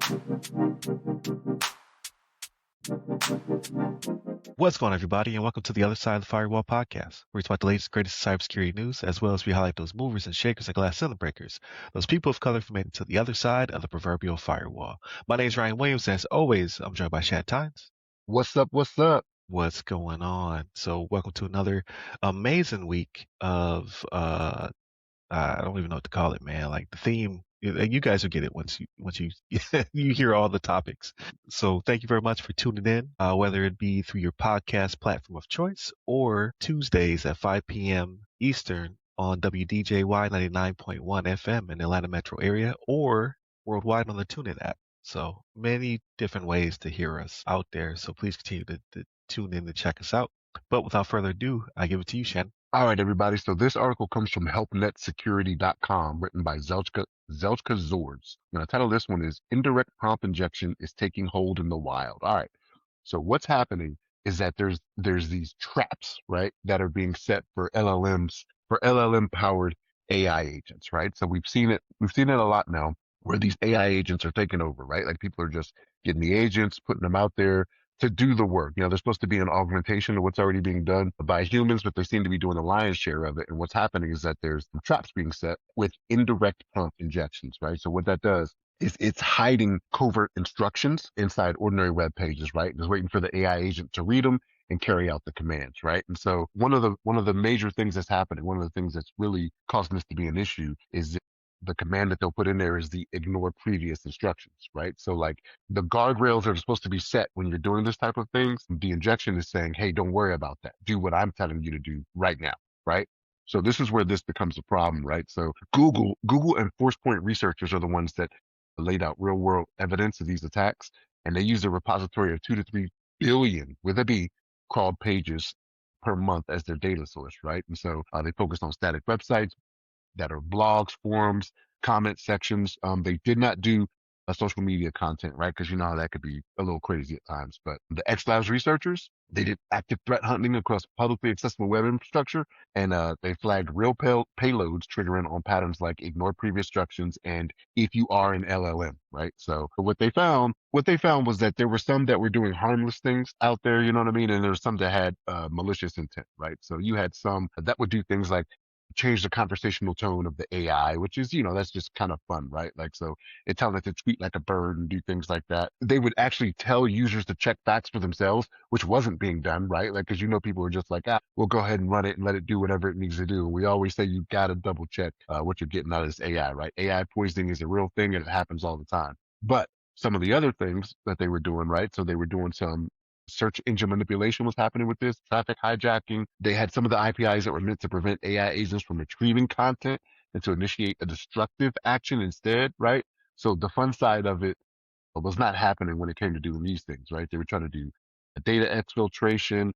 What's going on, everybody, and welcome to the Other Side of the Firewall podcast, where we talk about the latest, greatest cybersecurity news, as well as we highlight those movers and shakers and glass ceiling breakers, those people of color who made it to the other side of the proverbial firewall. My name is Ryan Williams, and as always, I'm joined by Shannon. What's up? What's up? What's going on? So, welcome to another amazing week of I don't even know what to call it, man. Like the theme, you guys will get it once you you hear all the topics. So thank you very much for tuning in, whether it be through your podcast platform of choice or Tuesdays at 5 p.m. Eastern on WDJY 99.1 FM in the Atlanta metro area or worldwide on the TuneIn app. So many different ways to hear us out there. So please continue to tune in to check us out. But without further ado, I give it to you, Shannon. All right, everybody. So this article comes from helpnetsecurity.com, written by Zelchka Zords. Now, the title of this one is Indirect Prompt Injection is Taking Hold in the Wild. All right. So what's happening is that there's these traps, right, that are being set for LLMs, for LLM powered AI agents, right? So we've seen it a lot now where these AI agents are taking over, right? Like people are just getting the agents, putting them out there to do the work. They're supposed to be an augmentation of what's already being done by humans, but they seem to be doing the lion's share of it. And what's happening is that there's traps being set with indirect prompt injections, right? So what that does is it's hiding covert instructions inside ordinary web pages, right? It's waiting for the AI agent to read them and carry out the commands, right? And so one of the major things that's happening, one of the things that's really causing this to be an issue is the command that they'll put in there is the ignore previous instructions, right? So like the guardrails are supposed to be set when you're doing this type of things. The injection is saying, hey, don't worry about that. Do what I'm telling you to do right now, right? So this is where this becomes a problem, right? So Google and Forcepoint researchers are the ones that laid out real world evidence of these attacks. And they use a repository of 2 to 3 billion with a B crawled pages per month as their data source, right? And so they focused on static websites that are blogs, forums, comment sections. They did not do a social media content, right? Because you know how that could be a little crazy at times. But the X Labs researchers, they did active threat hunting across publicly accessible web infrastructure, and they flagged real payloads triggering on patterns like ignore previous instructions and if you are an LLM, right? So what they found was that there were some that were doing harmless things out there, you know what I mean? And there were some that had malicious intent, right? So you had some that would do things like change the conversational tone of the AI, which is, that's just kind of fun, right? Like, so it tells it to tweet like a bird and do things like that. They would actually tell users to check facts for themselves, which wasn't being done, right? Like, cause people are just like, we'll go ahead and run it and let it do whatever it needs to do. And we always say you got to double check what you're getting out of this AI, right? AI poisoning is a real thing and it happens all the time. But some of the other things that they were doing, right? So they were doing some search engine manipulation was happening with this, traffic hijacking. They had some of the APIs that were meant to prevent AI agents from retrieving content and to initiate a destructive action instead, right? So the fun side of it was not happening when it came to doing these things, right? They were trying to do data exfiltration,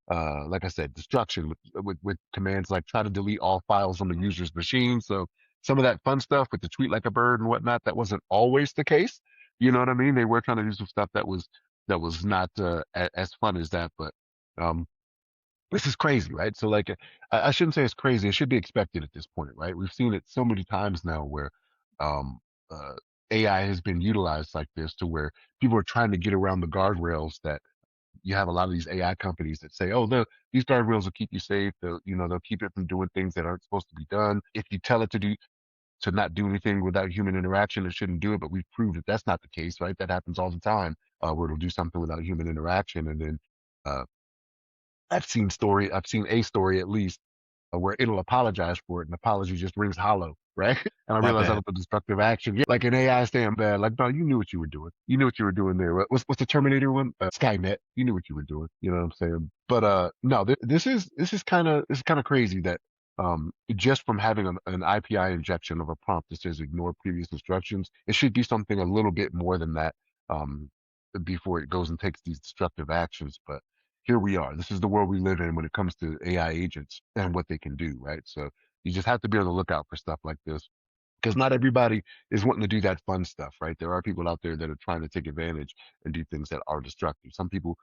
like I said, destruction with commands like try to delete all files on the user's machine. So some of that fun stuff with the tweet like a bird and whatnot, that wasn't always the case. You know what I mean? They were trying to do some stuff that was not as fun as that, but um, this is crazy, right? So like, I shouldn't say it's crazy. It should be expected at this point, right? We've seen it so many times now where um, uh, AI has been utilized like this to where people are trying to get around the guardrails that you have a lot of these AI companies that say, oh, these guardrails will keep you safe. They'll keep it from doing things that aren't supposed to be done. If you tell it to not do anything without human interaction, it shouldn't do it. But we've proved that that's not the case, right? That happens all the time, where it'll do something without human interaction. And then uh, I've seen a story at least where it'll apologize for it, and apology just rings hollow, right? And I My realize that bad. was a destructive action. Yeah, like an AI saying bad, like, no, you knew what you were doing. You knew what you were doing there. What's the Terminator one? Skynet. You knew what you were doing. You know what I'm saying? But no, this is kind of crazy that just from having an IPI injection of a prompt that says ignore previous instructions, it should be something a little bit more than that um, before it goes and takes these destructive actions. But here we are. This is the world we live in when it comes to AI agents and what they can do, right? So you just have to be on the lookout for stuff like this because not everybody is wanting to do that fun stuff, right? There are people out there that are trying to take advantage and do things that are destructive. Some people,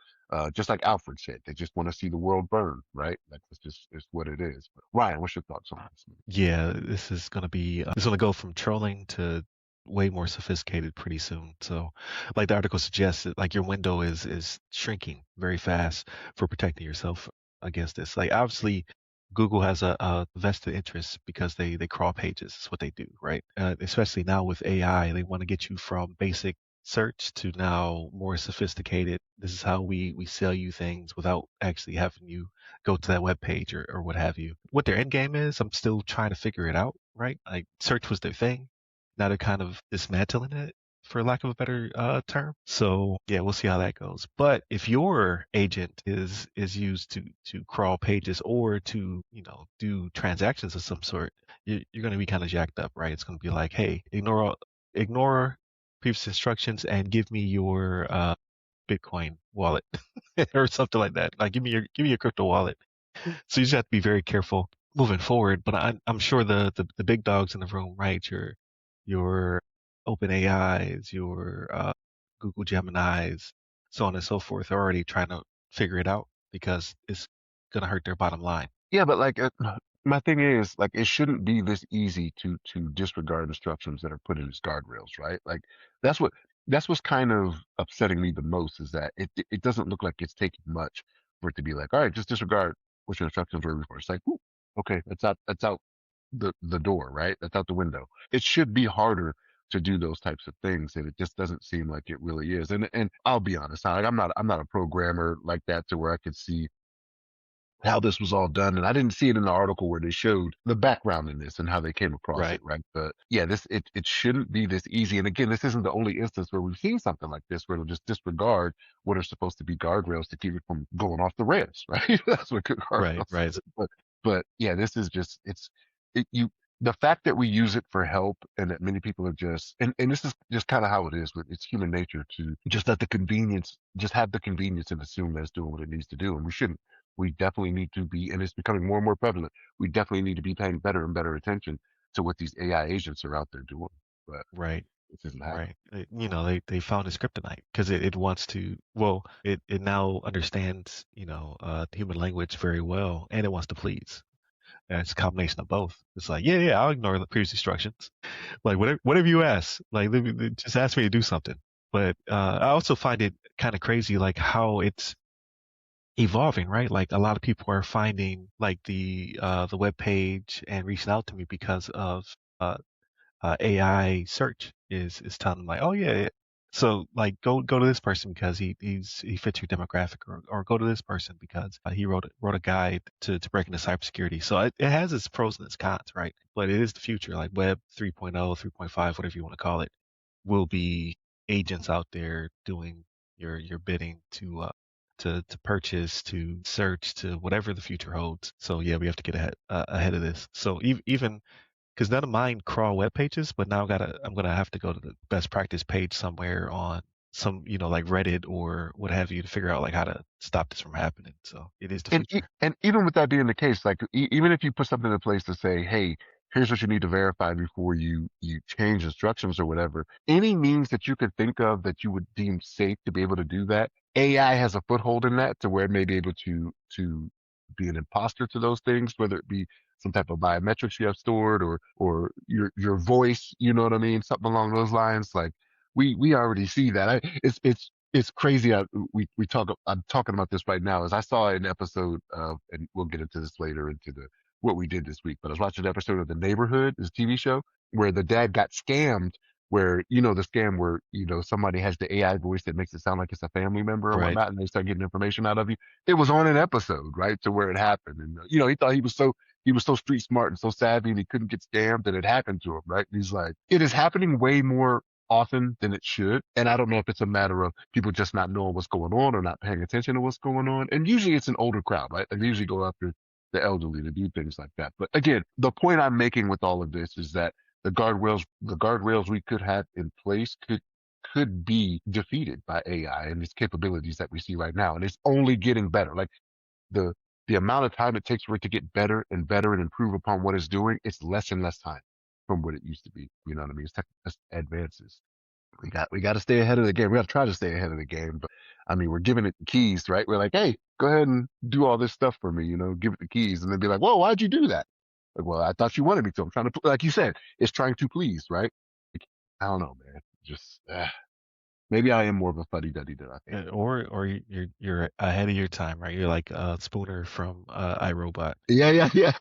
just like Alfred said, they just want to see the world burn, right? Like it's just it's what it is. But Ryan, what's your thoughts on this? Yeah, this is gonna go from trolling to way more sophisticated pretty soon. So, like the article suggests, that like your window is shrinking very fast for protecting yourself against this. Like obviously, Google has a vested interest because they crawl pages. That's what they do, right? Especially now with AI, they want to get you from basic search to now more sophisticated. This is how we sell you things without actually having you go to that web page or what have you. What their end game is, I'm still trying to figure it out, right? Like search was their thing. Now they're kind of dismantling it, for lack of a better term. So yeah, we'll see how that goes. But if your agent is used to crawl pages or to do transactions of some sort, you're going to be kind of jacked up, right? It's going to be like, hey, ignore previous instructions and give me your Bitcoin wallet or something like that. Like give me your crypto wallet. So you just have to be very careful moving forward. But I'm sure the big dogs in the room, right? Your Open AIs, your Google Geminis, so on and so forth, are already trying to figure it out because it's gonna hurt their bottom line. Yeah, but like my thing is like it shouldn't be this easy to disregard instructions that are put in as guardrails, right? Like that's what that's what's kind of upsetting me the most is that it doesn't look like it's taking much for it to be like, all right, just disregard what your instructions were before. It's like, "Ooh, okay, that's out the door, right? That's out the window. It should be harder to do those types of things, and it just doesn't seem like it really is. And I'll be honest, like I'm not a programmer like that to where I could see how this was all done. And I didn't see it in the article where they showed the background in this and how they came across it, Right, right? But yeah, it shouldn't be this easy. And again, this isn't the only instance where we've seen something like this, where it'll just disregard what are supposed to be guardrails to keep it from going off the rails, right? That's what good right, guardrails right, is. But yeah, this is just you the fact that we use it for help and that many people are and this is just kind of how it is with it's human nature to just let the convenience just have the convenience and assume that it's doing what it needs to do. And we shouldn't. We definitely need to be, and it's becoming more and more prevalent. We definitely need to be paying better and better attention to what these AI agents are out there doing. But right. this isn't happening. Right. They found his kryptonite because it wants to, well, it now understands, human language very well and it wants to please. And it's a combination of both. It's like, yeah, yeah, I'll ignore the previous instructions. Like whatever you ask, like just ask me to do something. But I also find it kind of crazy, like how it's evolving, right? Like a lot of people are finding like the web page and reaching out to me because of uh, AI search is telling them like, oh yeah, yeah. So like go to this person because he fits your demographic, or go to this person because he wrote a guide to break into cybersecurity. So it has its pros and its cons, right? But it is the future, like Web 3.0, 3.5, whatever you want to call it, will be agents out there doing your bidding to purchase, to search, to whatever the future holds. So yeah, we have to get ahead of this. So even because none of mine crawl web pages, but now I'm gonna have to go to the best practice page somewhere on some, like Reddit or what have you, to figure out like how to stop this from happening. So it is the future. And even with that being the case, like even if you put something in place to say, hey, here's what you need to verify before you change instructions or whatever, any means that you could think of that you would deem safe to be able to do that, AI has a foothold in that to where it may be able to be an imposter to those things, whether it be some type of biometrics you have stored or your voice, you know what I mean, something along those lines. Like we already see that. It's crazy. We talk. I'm talking about this right now. As I saw an episode of, and we'll get into this later into the what we did this week. But I was watching an episode of The Neighborhood, this TV show, where the dad got scammed. Where the scam where somebody has the AI voice that makes it sound like it's a family member or Right. whatnot, and they start getting information out of you. It was on an episode, right, to where it happened, and he thought he was so street smart and so savvy, and he couldn't get scammed, and it happened to him, right? And he's like, it is happening way more often than it should. And I don't know if it's a matter of people just not knowing what's going on or not paying attention to what's going on. And usually it's an older crowd, right? They usually go after the elderly to do things like that. But again, the point I'm making with all of this is that the guardrails we could have in place could be defeated by AI and its capabilities that we see right now. And it's only getting better. Like the the amount of time it takes for it to get better and better and improve upon what it's doing, it's less and less time from what it used to be. You know what I mean? It's advances. We got to stay ahead of the game. We got to try to stay ahead of the game. But I mean, we're giving it the keys, right? We're like, hey, go ahead and do all this stuff for me. Give it the keys, and then be like, whoa, why'd you do that? Like, well, I thought you wanted me to. I'm trying to, like you said, it's trying to please, right? I don't know, man. Just maybe I am more of a fuddy duddy than I think. Or you're ahead of your time, right? You're like Spooner from iRobot. Yeah, yeah, yeah,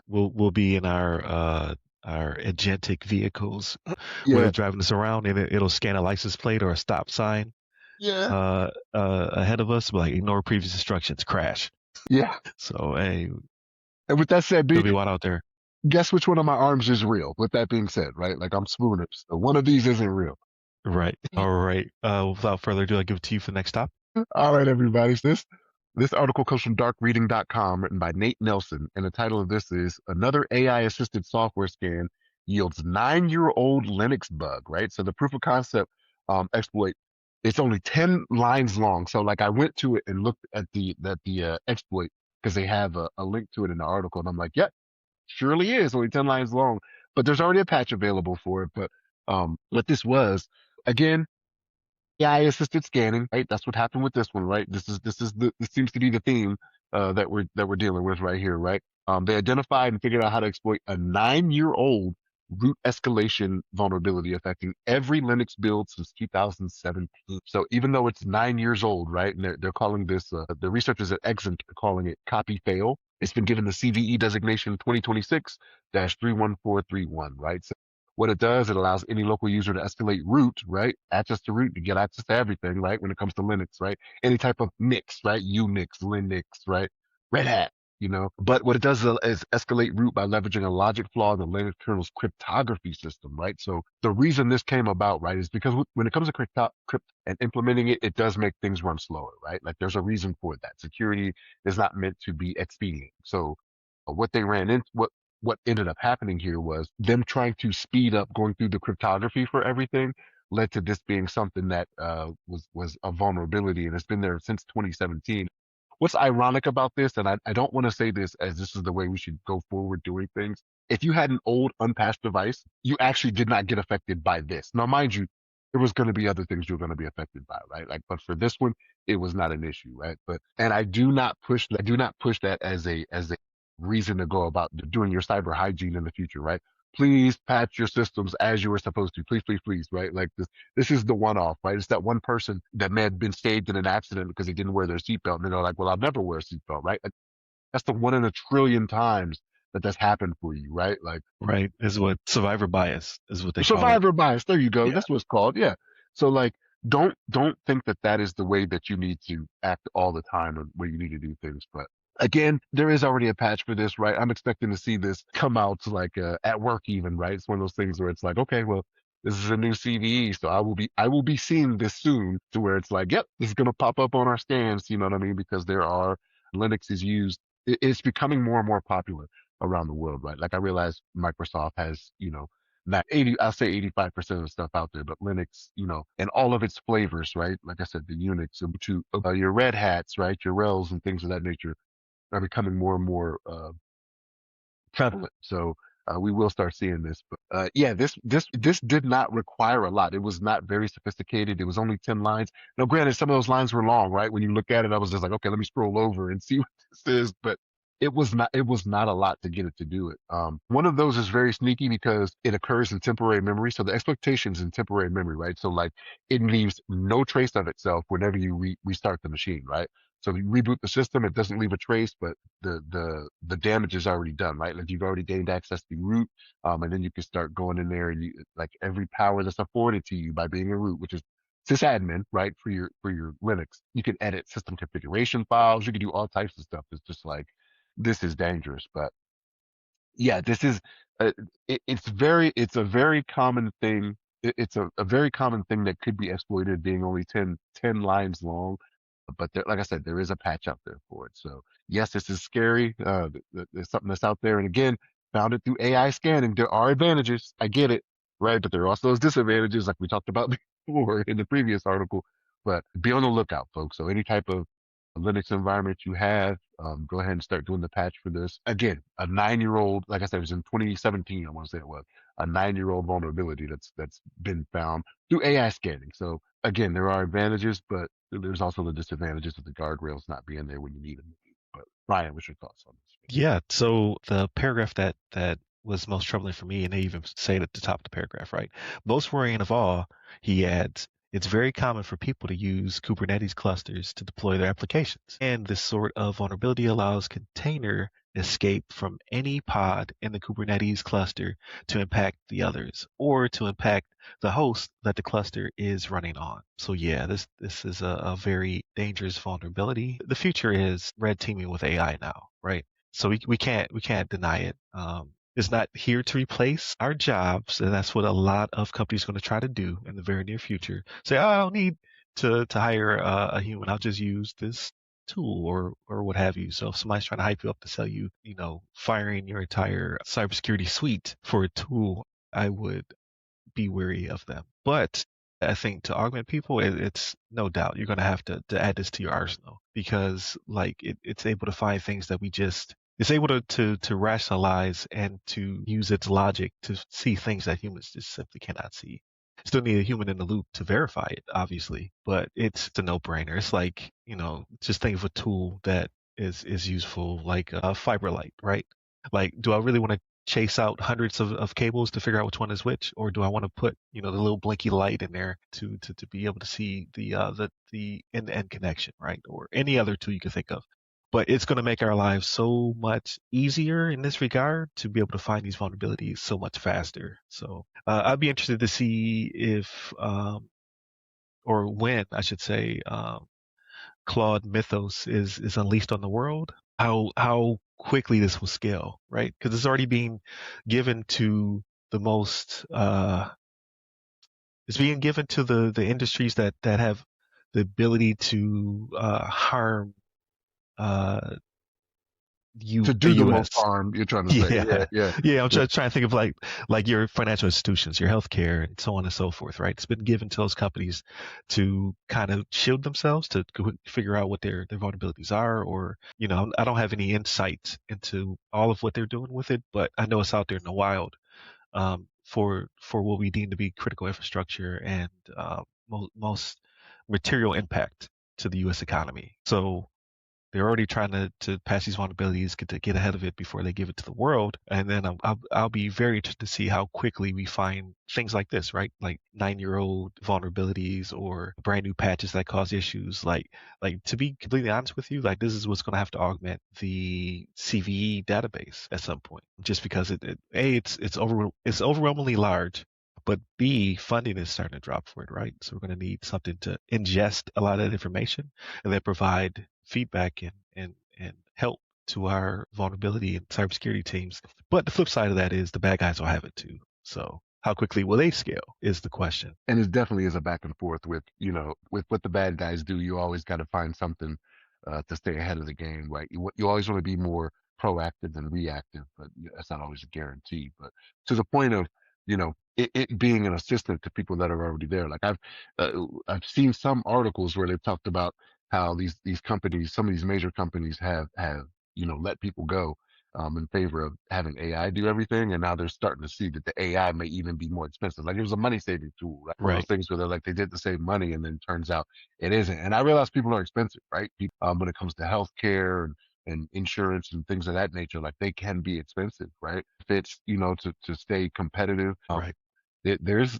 We'll be in our agentic vehicles where yeah, it's driving us around, and it'll scan a license plate or a stop sign yeah, ahead of us, like ignore previous instructions, crash. yeah. So hey, And with that said, it'll B, be wild out there. guess which one of my arms is real? With that being said, right? Like I'm Spooner, so one of these isn't real. Right. All right. Without further ado, I give it to you for the next stop. All right, everybody. So this article comes from darkreading.com, written by Nate Nelson, and the title of this is Another AI Assisted Software Scan Yields 9-Year-Old Linux Bug, right? So the proof of concept exploit, it's only 10 lines long. So like I went to it and looked at the exploit because they have a link to it in the article, and I'm like, yep, surely is only 10 lines long. But there's already a patch available for it. But what this was, again, AI assisted scanning, right? That's what happened with this one, right? This seems to be the theme that we're dealing with right here, right? They identified and figured out how to exploit a 9-year-old root escalation vulnerability affecting every Linux build since 2017. So even though it's 9 years old, right? And they're calling this the researchers at Exent are calling it copy fail. It's been given the CVE designation 2026-31431, right? So what it does, it allows any local user to escalate root, right? Access to root to get access to everything, right? When it comes to Linux, right? Any type of Nix, right? Unix, Linux, right? Red Hat, you know. But what it does is escalate root by leveraging a logic flaw in the Linux kernel's cryptography system, right? So the reason this came about, right, is because when it comes to crypt and implementing it, it does make things run slower, right? Like there's a reason for that. Security is not meant to be expedient. So what they ran into, what ended up happening here was them trying to speed up going through the cryptography for everything led to this being something that was a vulnerability, and it's been there since 2017. What's ironic about this, and I don't want to say this as this is the way we should go forward doing things. If you had an old unpatched device, you actually did not get affected by this. Now, mind you, there was going to be other things you're going to be affected by, right? Like, but for this one, it was not an issue, right? But and I do not push that as a reason to go about doing your cyber hygiene in the future, right? Please patch your systems as you were supposed to. Please, please, please, right? Like this is the one off, right? It's that one person that may have been saved in an accident because they didn't wear their seatbelt. And they're like, well, I'll never wear a seatbelt, right? Like, that's the one in a trillion times that that's happened for you, right? Like Right. Is what survivor bias is what they call it. survivor bias. There you go. Yeah. That's what it's called. Yeah. So like, don't think that that is the way that you need to act all the time or where you need to do things. But again, there is already a patch for this, right? I'm expecting to see this come out like at work even, right? It's one of those things where it's like, okay, well, this is a new CVE, so I will be seeing this soon to where it's like, yep, this is gonna pop up on our scans. You know what I mean? Because there are Linux is used. It's becoming more and more popular around the world, right? Like I realize Microsoft has, not 80, I'll say 85% of the stuff out there, but Linux, and all of its flavors, right? Like I said, the Unix, Ubuntu, your Red Hats, right? Your RHELs and things of that nature are becoming more and more prevalent. So we will start seeing this. But yeah, this did not require a lot. It was not very sophisticated. It was only 10 lines. Now, granted, some of those lines were long, right? When you look at it, I was just like, okay, let me scroll over and see what this is. But it was not a lot to get it to do it. One of those is very sneaky because it occurs in temporary memory. So the expectation's in temporary memory, right? So like it leaves no trace of itself whenever you restart the machine, right? So if you reboot the system, it doesn't leave a trace, but the damage is already done, right? Like you've already gained access to root, and then you can start going in there and you like every power that's afforded to you by being a root, which is sysadmin, right? For your Linux, you can edit system configuration files, you can do all types of stuff. It's just like this is dangerous, but yeah, this is uh, it's a very common thing. It's a very common thing that could be exploited, being only 10 lines long. But there, like I said, there is a patch out there for it. So yes, this is scary. There's something that's out there, and again, found it through AI scanning. There are advantages. I get it, right? But there are also those disadvantages, like we talked about before in the previous article. But be on the lookout, folks. So any type of Linux environment you have, go ahead and start doing the patch for this. Again, a 9-year-old, like I said, it was in 2017. I want to say it was a 9-year-old vulnerability that's been found through AI scanning. So again, there are advantages, but there's also the disadvantages of the guardrails not being there when you need them. But Ryan, what's your thoughts on this? Yeah. So the paragraph that was most troubling for me, and they even say it at the top of the paragraph, right? Most worrying of all, he adds, it's very common for people to use Kubernetes clusters to deploy their applications. And this sort of vulnerability allows container escape from any pod in the Kubernetes cluster to impact the others or to impact the host that the cluster is running on. So yeah, this is a very dangerous vulnerability. The future is red teaming with AI now, right? So we can't deny it. It's not here to replace our jobs, and that's what a lot of companies are going to try to do in the very near future. Say, oh, I don't need to hire a human. I'll just use this tool or what have you. So if somebody's trying to hype you up to sell you, firing your entire cybersecurity suite for a tool, I would be wary of them. But I think to augment people, it's no doubt you're going to have to add this to your arsenal because like it's able to find things that it's able to rationalize and to use its logic to see things that humans just simply cannot see. Still need a human in the loop to verify it, obviously, but it's a no-brainer. It's like, just think of a tool that is useful, like a fiber light, right? Like, do I really want to chase out hundreds of cables to figure out which one is which, or do I want to put the little blinky light in there to be able to see the end-to-end connection, right? Or any other tool you can think of. But it's going to make our lives so much easier in this regard to be able to find these vulnerabilities so much faster. So I'd be interested to see if or when I should say Claude Mythos is unleashed on the world, how quickly this will scale, right? Because it's already being given to the most it's being given to the industries that have the ability to harm uh To the do the most US. harm, you're trying to say. Yeah, Yeah. yeah, Yeah, I'm yeah. trying to think of like your financial institutions, your healthcare, and so on and so forth, right? It's been given to those companies to kind of shield themselves to figure out what their vulnerabilities are, or I don't have any insight into all of what they're doing with it, but I know it's out there in the wild for what we deem to be critical infrastructure and most material impact to the U.S. economy. So they're already trying to pass these vulnerabilities, get ahead of it before they give it to the world. And then I'll be very interested to see how quickly we find things like this, right? Like 9-year-old vulnerabilities or brand new patches that cause issues. Like to be completely honest with you, like this is what's going to have to augment the CVE database at some point, just because it's overwhelmingly large. But B, funding is starting to drop for it, right? So we're going to need something to ingest a lot of that information and then provide feedback and help to our vulnerability and cybersecurity teams. But the flip side of that is the bad guys will have it too. So how quickly will they scale is the question. And it definitely is a back and forth with, with what the bad guys do. You always got to find something to stay ahead of the game, right? You always want to be more proactive than reactive, but that's not always a guarantee. But to the point of, it being an assistant to people that are already there. Like I've seen some articles where they've talked about how these companies, some of these major companies have let people go in favor of having AI do everything. And now they're starting to see that the AI may even be more expensive. Like it was a money saving tool, right? One of those Right. things where they're like, they did to save money and then it turns out it isn't. And I realize people are expensive, right? When it comes to healthcare and insurance and things of that nature, like they can be expensive, right? If it's, to stay competitive, Right. there's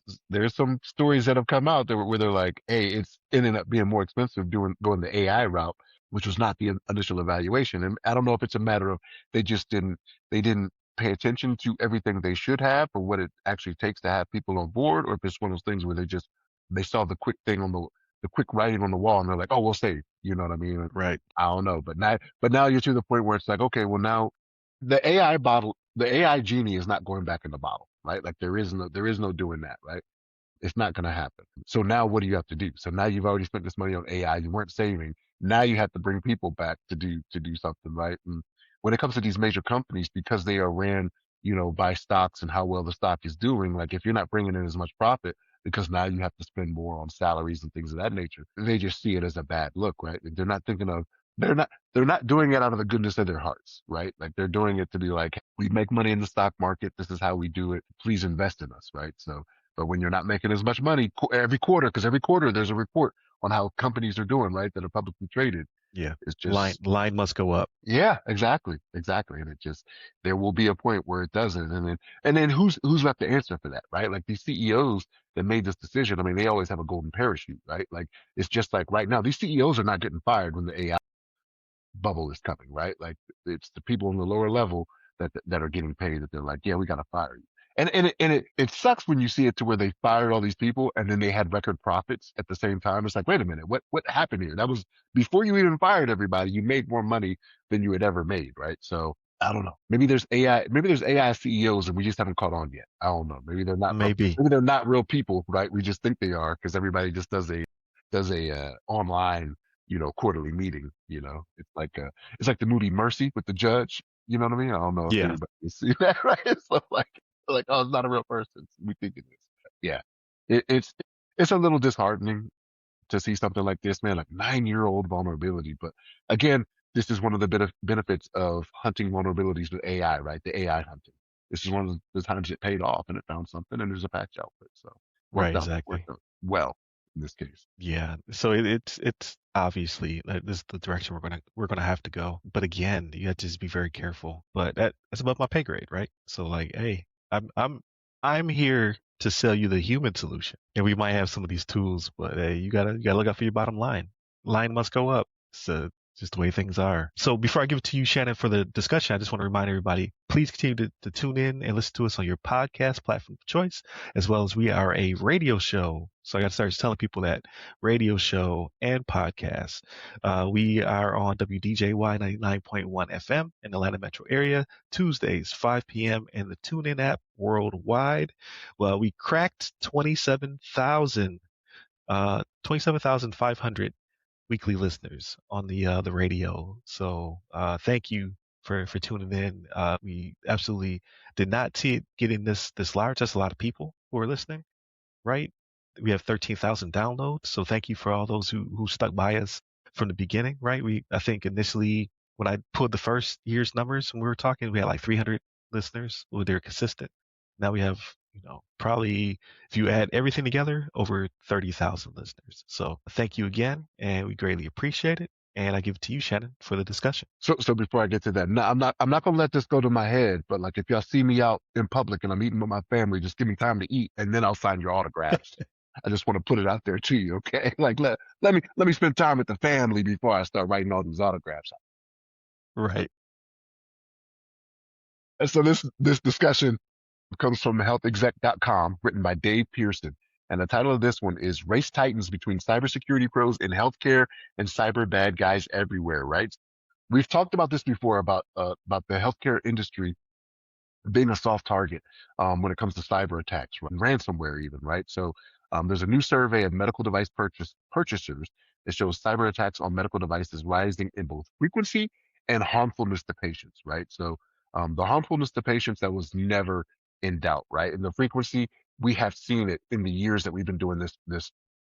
some stories that have come out where they're like, hey, it's ended up being more expensive going the AI route, which was not the initial evaluation. And I don't know if it's a matter of they just didn't pay attention to everything they should have or what it actually takes to have people on board, or if it's one of those things where they saw the quick thing on the quick writing on the wall and they're like, oh, we'll save. You know what I mean? Right. I don't know, but now you're to the point where it's like, okay, well now the AI genie is not going back in the bottle, right? Like there is no doing that, right? It's not going to happen. So now what do you have to do? So now you've already spent this money on AI. You weren't saving. Now you have to bring people back to do something, right? And when it comes to these major companies, because they are ran, by stocks and how well the stock is doing, like if you're not bringing in as much profit, because now you have to spend more on salaries and things of that nature, they just see it as a bad look, right? They're not thinking of they're not doing it out of the goodness of their hearts, right? Like they're doing it to be like, we make money in the stock market. This is how we do it. Please invest in us, right? So but when you're not making as much money every quarter, because every quarter there's a report on how companies are doing, right, that are publicly traded. Yeah. It's Line just line must go up. yeah, exactly, exactly. And it just there will be a point where it doesn't, and then who's left to answer for that, right? Like these CEOs that made this decision. I mean, they always have a golden parachute, right? Like it's just like right now, these CEOs are not getting fired when the AI bubble is coming, right? Like it's the people on the lower level that are getting paid that they're like, yeah, we gotta fire you. And it sucks when you see it to where they fired all these people and then they had record profits at the same time. It's like, wait a minute, what happened here? That was before you even fired everybody. You made more money than you had ever made, right? So I don't know. Maybe there's AI CEOs and we just haven't caught on yet. I don't know. Maybe. Maybe they're not real people, right? We just think they are because everybody just does a online quarterly meeting. It's like the movie Mercy with the judge. You know what I mean? I don't know if Yeah. anybody has seen that, right? So like, oh, it's not a real person. We think it is. Yeah, it's a little disheartening to see something like this, man. Like 9-year-old vulnerability, but again, this is one of the benefits of hunting vulnerabilities with AI, right? The AI hunting. This is one of the times it paid off, and it found something, and there's a patch out for it. So Right. worked Exactly. out well in this case. Yeah. So it's obviously this is the direction we're gonna have to go. But again, you have to just be very careful. But that's above my pay grade, right? So like, hey, I'm here to sell you the human solution, and we might have some of these tools, but hey, you gotta look out for your bottom line. Line must go up. So just the way things are. So before I give it to you, Shannon, for the discussion, I just want to remind everybody, please continue to tune in and listen to us on your podcast platform of choice, as well as we are a radio show. So I got to start telling people that radio show and podcast. We are on WDJY 99.1 FM in the Atlanta metro area, Tuesdays, 5 p.m. in the TuneIn app worldwide. Well, we cracked 27,500 weekly listeners on the radio. So thank you for tuning in. We absolutely did not see it getting this large. That's a lot of people who are listening, right? We have 13,000 downloads. So thank you for all those who stuck by us from the beginning, right? I think initially when I pulled the first year's numbers when we were talking, we had like 300 listeners who were consistent. Now we have, probably if you add everything together, over 30,000 listeners. So thank you again, and we greatly appreciate it. And I give it to you, Shannon, for the discussion. So before I get to that, no, I'm not gonna let this go to my head. But like, if y'all see me out in public and I'm eating with my family, just give me time to eat, and then I'll sign your autographs. I just want to put it out there to you, okay? Like, let me spend time with the family before I start writing all these autographs. Right. And so this discussion comes from healthexec.com, written by Dave Pearson. And the title of this one is Race Titans Between Cybersecurity Pros in Healthcare and Cyber Bad Guys Everywhere, right? We've talked about this before about the healthcare industry being a soft target when it comes to cyber attacks, right? Ransomware, even, right? So there's a new survey of medical device purchasers that shows cyber attacks on medical devices rising in both frequency and harmfulness to patients, right? So the harmfulness to patients, that was never in doubt, right? And the frequency, we have seen it in the years that we've been doing this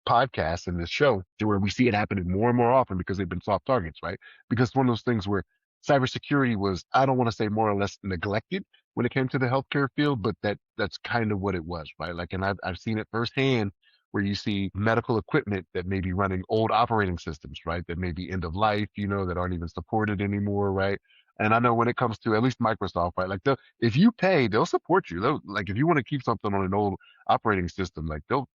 podcast and this show, to where we see it happening more and more often because they've been soft targets, right? Because it's one of those things where cybersecurity was, I don't want to say more or less neglected when it came to the healthcare field, but that's kind of what it was, right? Like, and I've seen it firsthand where you see medical equipment that may be running old operating systems, right? That may be end of life, that aren't even supported anymore, right? And I know when it comes to at least Microsoft, right? Like, if you pay, they'll support you. Like, if you want to keep something on an old operating system, like they'll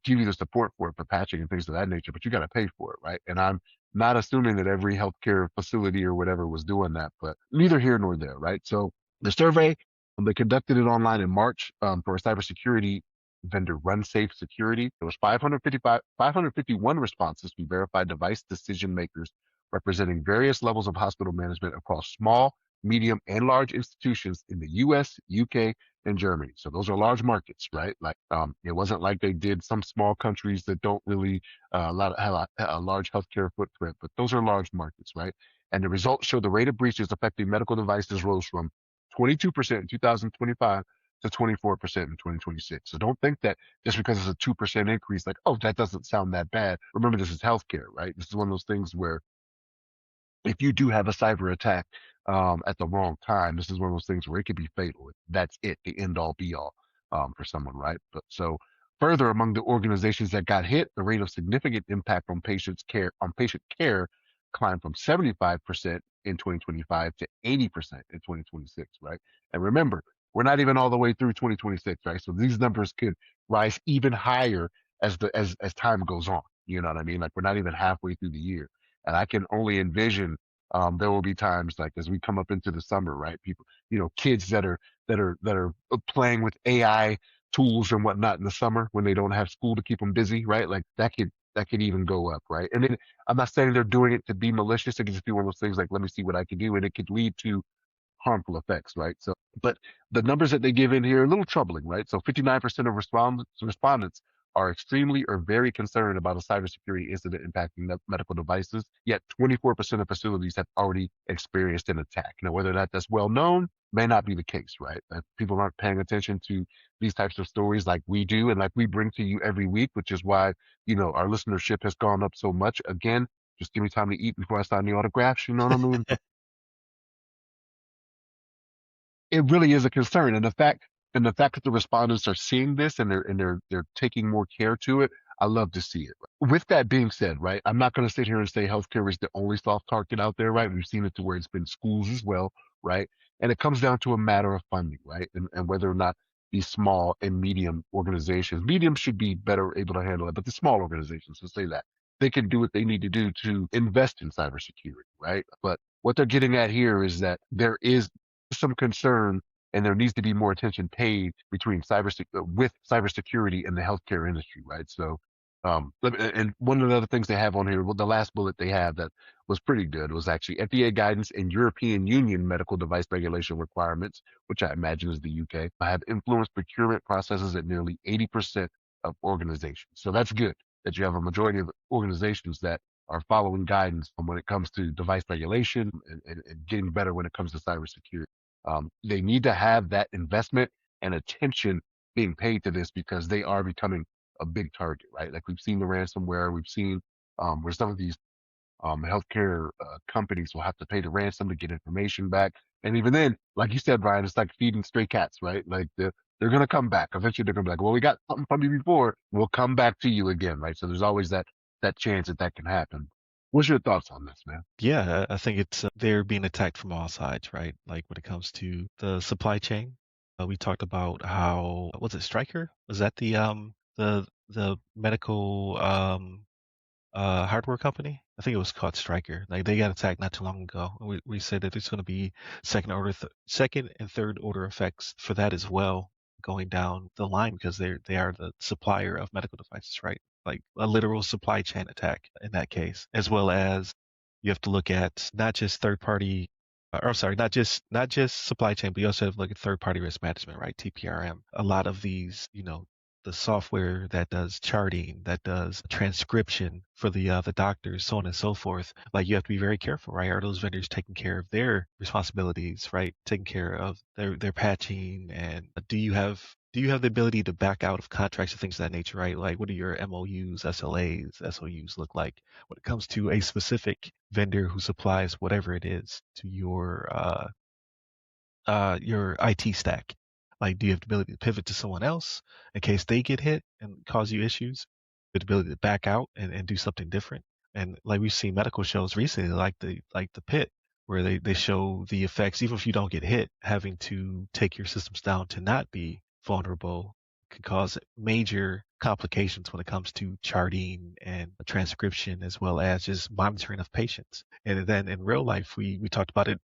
give you the support for it, for patching and things of that nature, but you got to pay for it, right? And I'm not assuming that every healthcare facility or whatever was doing that, but neither here nor there, right? So the survey, they conducted it online in March for a cybersecurity vendor, Run Safe Security. There was 551 responses from verified device decision makers representing various levels of hospital management across small, medium, and large institutions in the US, UK, and Germany. So those are large markets, right? Like, it wasn't like they did some small countries that don't really have a large healthcare footprint, but those are large markets, right? And the results show the rate of breaches affecting medical devices rose from 22% in 2025 to 24% in 2026. So don't think that just because it's a 2% increase, like, oh, that doesn't sound that bad. Remember, this is healthcare, right? This is one of those things where if you do have a cyber attack at the wrong time, this is one of those things where it could be fatal. That's it, the end all be all for someone, right? But so further, among the organizations that got hit, the rate of significant impact on patient care climbed from 75% in 2025 to 80% in 2026, right? And remember, we're not even all the way through 2026, right? So these numbers could rise even higher as time goes on. You know what I mean? Like we're not even halfway through the year, and I can only envision there will be times like as we come up into the summer, right? People, kids that are playing with AI tools and whatnot in the summer when they don't have school to keep them busy, right? Like that could even go up, right? And then I'm not saying they're doing it to be malicious. It could just be one of those things like, let me see what I can do, and it could lead to harmful effects, right? So, but the numbers that they give in here are a little troubling, right? So 59% of respondents are extremely or very concerned about a cybersecurity incident impacting medical devices, yet 24% of facilities have already experienced an attack. Now, whether or not that's well known may not be the case, right? People aren't paying attention to these types of stories like we do and like we bring to you every week, which is why, our listenership has gone up so much. Again, just give me time to eat before I sign the autographs. You know what I mean? It really is a concern. And the fact that the respondents are seeing this and they're taking more care to it, I love to see it. With that being said, right, I'm not going to sit here and say healthcare is the only soft target out there, right? We've seen it to where it's been schools as well, right? And it comes down to a matter of funding, right? And whether or not these small and medium organizations, medium should be better able to handle it, but the small organizations, let's say that they can do what they need to do to invest in cybersecurity, right? But what they're getting at here is that there is some concern and there needs to be more attention paid with cybersecurity and the healthcare industry, right? So, and one of the other things they have on here, well, the last bullet they have that was pretty good was actually FDA guidance and European Union medical device regulation requirements, which I imagine is the UK, have influenced procurement processes at nearly 80% of organizations. So that's good that you have a majority of organizations that are following guidance when it comes to device regulation and getting better when it comes to cybersecurity. They need to have that investment and attention being paid to this because they are becoming a big target, right? Like we've seen the ransomware, we've seen where some of these healthcare companies will have to pay the ransom to get information back. And even then, like you said, Brian, it's like feeding stray cats, right? Like they're going to come back. Eventually, they're going to be like, well, we got something from you before. We'll come back to you again, right? So there's always that chance that can happen. What's your thoughts on this, man? Yeah, I think it's they're being attacked from all sides, right? Like when it comes to the supply chain. We talked about how was it Stryker? Was that the medical hardware company? I think it was called Stryker. Like they got attacked not too long ago. We said that there's going to be second and third order effects for that as well going down the line because they are the supplier of medical devices, right? Like a literal supply chain attack in that case, as well as you have to look at not just third party. Or sorry, not just supply chain, but you also have to look at third party risk management, right? TPRM. A lot of these, the software that does charting, that does transcription for the doctors, so on and so forth. Like you have to be very careful, right? Are those vendors taking care of their responsibilities, right? Taking care of their patching, and do you have the ability to back out of contracts and things of that nature, right? Like what do your MOUs, SLAs, SOUs look like when it comes to a specific vendor who supplies whatever it is to your IT stack. Like, do you have the ability to pivot to someone else in case they get hit and cause you issues? The ability to back out and do something different. And like we've seen medical shows recently, like the Pit, where they show the effects, even if you don't get hit, having to take your systems down to not be vulnerable can cause major complications when it comes to charting and transcription as well as just monitoring of patients. And then in real life, we talked about it.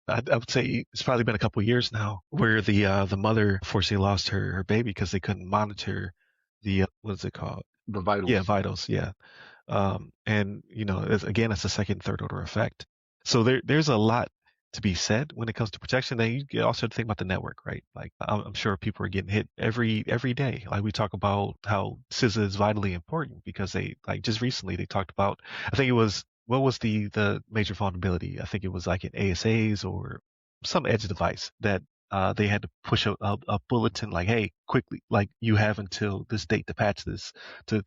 I would say it's probably been a couple of years now where the mother unfortunately lost her baby because they couldn't monitor the what is it called? The Yeah, vitals. vitals. Yeah. And again, it's a second, third order effect. So there's a lot to be said when it comes to protection. Then you also have to think about the network, right? Like I'm sure people are getting hit every day. Like we talk about how CISA is vitally important because they like just recently they talked about. I think it was what was the major vulnerability? I think it was like in ASAs or some edge device that they had to push a bulletin like, hey, quickly, like you have until this date to patch this to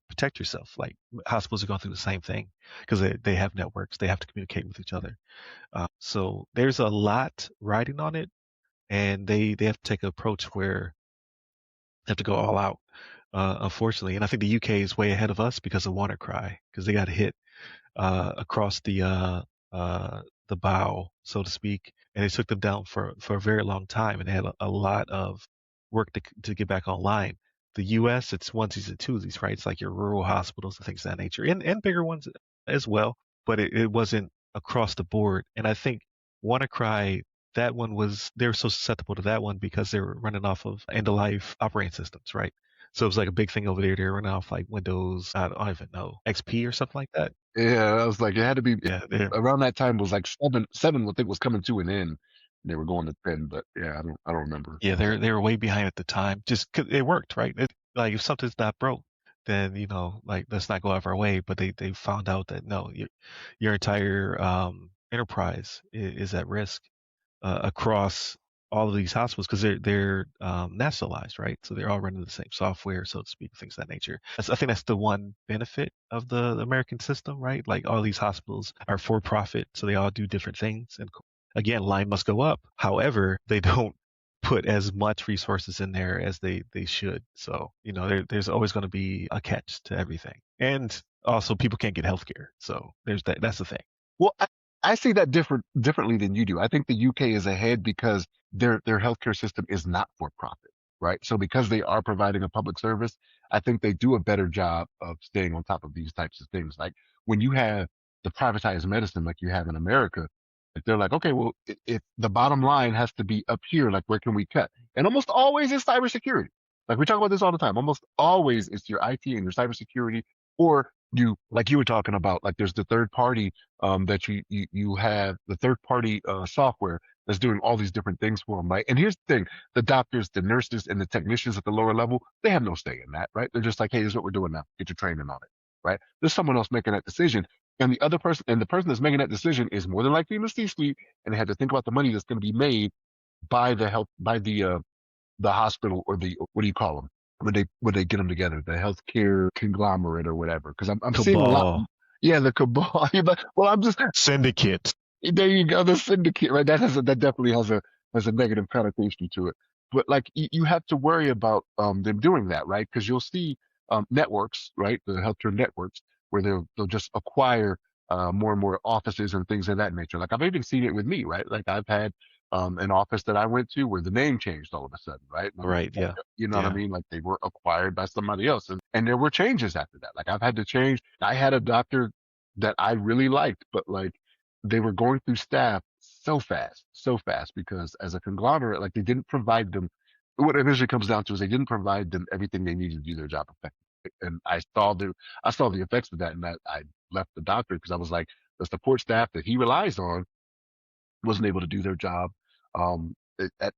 protect yourself. Like hospitals are going through the same thing because they have networks, they have to communicate with each other. So there's a lot riding on it, and they have to take an approach where they have to go all out. unfortunately. And I think the UK is way ahead of us because of WannaCry, because they got hit across the bow, so to speak, and it took them down for a very long time, and they had a lot of work to get back online. The U.S. it's onesies and twosies, right? It's like your rural hospitals and things of that nature, and bigger ones as well, but it wasn't across the board. And I think WannaCry, that one was they were so susceptible to that one because they were running off of end of life operating systems, right? So it was like a big thing over there. They were running off like Windows, I don't even know, XP or something like that. Yeah, I was like, it had to be Yeah, they're around that time was like seven. I think was coming to an end. They were going to 10, but yeah, I don't remember yeah, exactly. they were way behind at the time. Just 'cause it worked, right? Like if something's not broke, then like let's not go out of our way. But they found out that no, your entire enterprise is at risk across all of these hospitals because they're nationalized, right? So they're all running the same software, so to speak, things of that nature. I think that's the one benefit of the American system, right? Like all these hospitals are for profit, so they all do different things. And again, line must go up. However, they don't put as much resources in there as they should. So, there's always going to be a catch to everything. And also people can't get healthcare. So there's that's the thing. Well, I see that differently than you do. I think the UK is ahead because their healthcare system is not for profit, right? So because they are providing a public service, I think they do a better job of staying on top of these types of things. Like when you have the privatized medicine like you have in America, like they're like, okay, well, if the bottom line has to be up here, like where can we cut? And almost always it's cybersecurity. Like we talk about this all the time. Almost always it's your IT and your cybersecurity, or you like you were talking about, like there's the third party that you have the third party software that's doing all these different things for them, right? And here's the thing: the doctors, the nurses, and the technicians at the lower level, they have no say in that, right? They're just like, hey, this is what we're doing now. Get your training on it, right? There's someone else making that decision, and the person that's making that decision is more than likely in the C-suite, and they had to think about the money that's going to be made by the hospital, or the what do you call them when they get them together, the healthcare conglomerate or whatever. Because I'm seeing a lot. Cabal, Yeah, the cabal. Well, I'm just syndicate. there. You go, the syndicate, right? That definitely has a negative connotation to it. But like you have to worry about them doing that, right? Because you'll see networks, right? The healthcare networks where they'll just acquire more and more offices and things of that nature. Like I've even seen it with me, right? Like I've had an office that I went to where the name changed all of a sudden, right? And I'm like, Right. Yeah. you know what I Yeah. mean? Like they were acquired by somebody else, and there were changes after that. Like I've had to change. I had a doctor that I really liked, but like they were going through staff so fast because as a conglomerate, like they didn't provide them. What it eventually comes down to is they didn't provide them everything they needed to do their job effectively. And I saw the effects of that, and that I left the doctor because I was like, the support staff that he relies on wasn't able to do their job at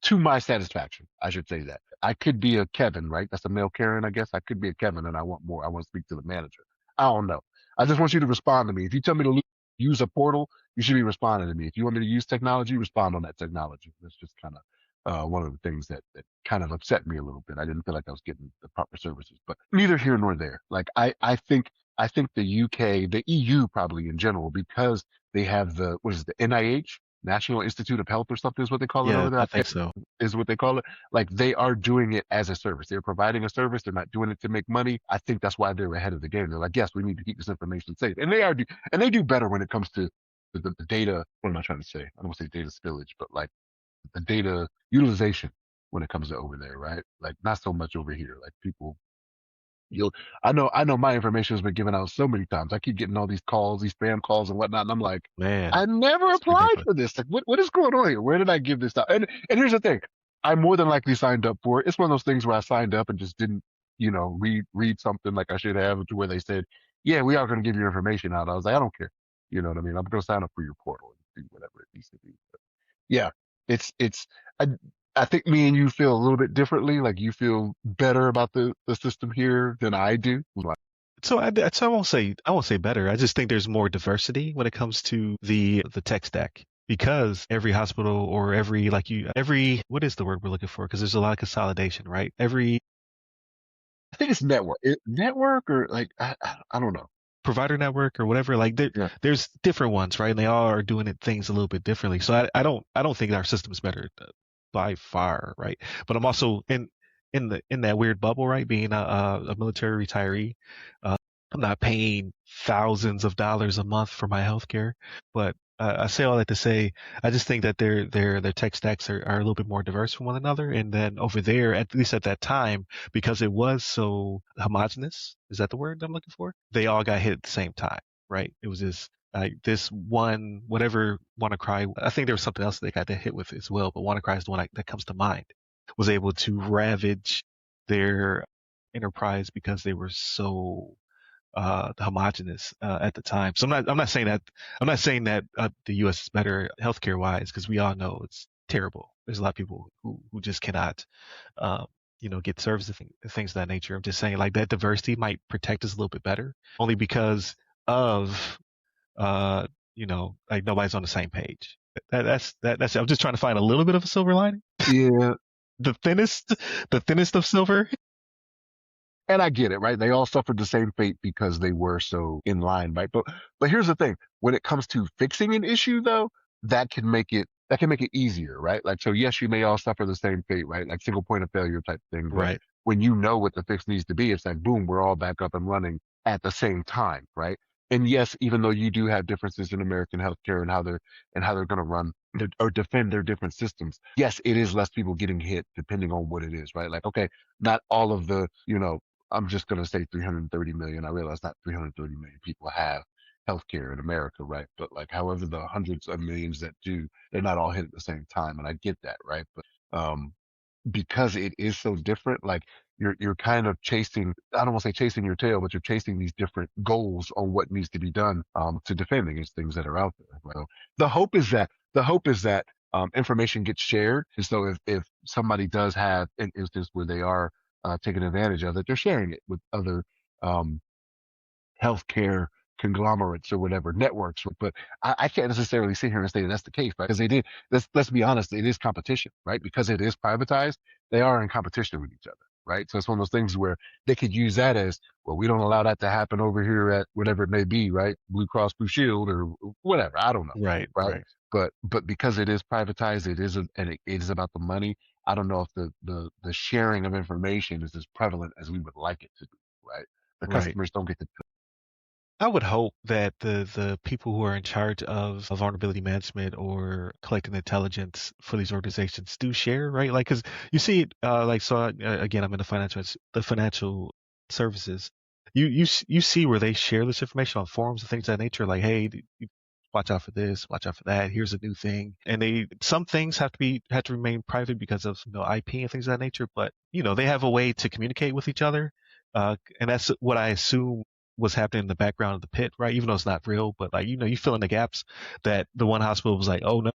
to my satisfaction. I should say that. I could be a Kevin, right? That's a male Karen, I guess. I could be a Kevin, and I want more. I want to speak to the manager. I don't know. I just want you to respond to me. If you tell me to use a portal, you should be responding to me. If you want me to use technology, respond on that technology. That's just kind of one of the things that kind of upset me a little bit. I didn't feel like I was getting the proper services, but neither here nor there. Like I think the UK, the EU probably in general, because they have the what is it, the NIH, National Institute of Health or something is what they call it Yeah. over there. I think so. Is what they call it. Like they are doing it as a service. They're providing a service. They're not doing it to make money. I think that's why they're ahead of the game. They're like, yes, we need to keep this information safe, and they do better when it comes to the data. What am I trying to say? I don't want to say data spillage, but like the data utilization when it comes to over there, right? Like not so much over here. Like people You'll, I know my information has been given out so many times. I keep getting all these calls, these spam calls and whatnot, and I'm like, Man, I never it's applied ridiculous. for this. Like, what is going on here? Where did I give this out? And here's the thing, I more than likely signed up for it. It's one of those things where I signed up and just didn't, read something like I should have, to where they said, yeah, we are going to give your information out. I was like, I don't care. You know what I mean? I'm going to sign up for your portal and do whatever it needs to be. Yeah, it's I I think me and you feel a little bit differently. Like you feel better about the system here than I do. So I won't say better. I just think there's more diversity when it comes to the tech stack because every hospital or every what is the word we're looking for? Because there's a lot of consolidation, right? Every I think it's network or like I don't know. provider network or whatever, like Yeah, there's different ones, right? And they all are doing things a little bit differently. So I don't think our system is better by far, right? But I'm also in that weird bubble, right? Being a military retiree, uh, I'm not paying thousands of dollars a month for my healthcare, but I say all that to say I just think that their tech stacks are a little bit more diverse from one another. And then over there, at least at that time, because it was so homogenous, is that the word I'm looking for? They all got hit at the same time, right? It was this one, whatever WannaCry. I think there was something else they got hit with as well, but WannaCry is the one that comes to mind. Was able to ravage their enterprise because they were so homogenous at the time. So I'm not saying that the U.S. is better healthcare wise because we all know it's terrible. There's a lot of people who just cannot, um, get services and things of that nature. I'm just saying like that diversity might protect us a little bit better, only because of uh, like nobody's on the same page. That's. I'm just trying to find a little bit of a silver lining. Yeah, The thinnest, the thinnest of silver. and I get it, right? They all suffered the same fate because they were so in line, right? But here's the thing: when it comes to fixing an issue, though, that can make it easier, right? Like, so yes, you may all suffer the same fate, right? Like single point of failure type thing. But Right, when you know what the fix needs to be, it's like boom, we're all back up and running at the same time, right? And yes, even though you do have differences in American healthcare and how they're going to run or defend their different systems, yes, it is less people getting hit depending on what it is, right? Like, okay, not all of the, I'm just going to say 330 million. I realize not 330 million people have healthcare in America, right? But like, however, the hundreds of millions that do, they're not all hit at the same time. And I get that, right? But because it is so different, like you're kind of chasing, I don't want to say chasing your tail, but you're chasing these different goals on what needs to be done to defend against things that are out there. Right? So the hope is that information gets shared. And so if somebody does have an instance where they are taking advantage of it, they're sharing it with other um, healthcare conglomerates or whatever networks. But I can't necessarily sit here and say that that's the case, right? Because they did. Let's be honest, it is competition, right? Because it is privatized, they are in competition with each other, right? So it's one of those things where they could use that as, well, we don't allow that to happen over here at whatever it may be, right? Blue Cross Blue Shield or whatever. I don't know, right, right? right, But because it is privatized, it is about the money. I don't know if the sharing of information is as prevalent as we would like it to be, right? The right. customers don't get to. I would hope that the people who are in charge of vulnerability management or collecting intelligence for these organizations do share, right? Like, because you see it, like, so again, I'm in the financial services. You see where they share this information on forums and things of that nature, like, hey, watch out for this, watch out for that. Here's a new thing, and some things have to remain private because of IP and things of that nature. But they have a way to communicate with each other, and that's what I assume was happening in the background of the pit, right? Even though it's not real, but like you fill in the gaps that the one hospital was like, oh no.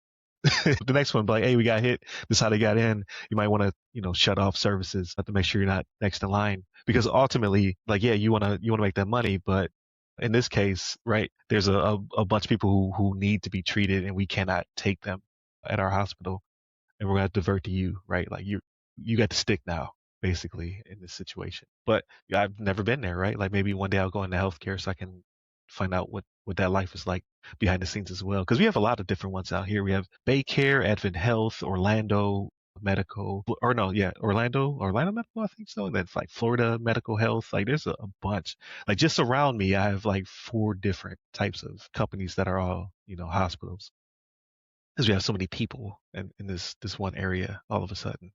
The next one, like, hey, we got hit. This is how they got in. You might want to, shut off services to make sure you're not next in line, because ultimately, like, yeah, you want to make that money, but in this case, right, there's a bunch of people who need to be treated, and we cannot take them at our hospital, and we're gonna divert to you, right? Like you got the stick now, basically, in this situation. But I've never been there, right? Like maybe one day I'll go into healthcare so I can find out what that life is like behind the scenes as well. Because we have a lot of different ones out here. We have Baycare, Advent Health, Orlando Medical, or no, yeah, Orlando Medical, I think so. And then it's like Florida Medical Health. Like there's a bunch. Like just around me, I have like four different types of companies that are all, hospitals, because we have so many people in this one area all of a sudden.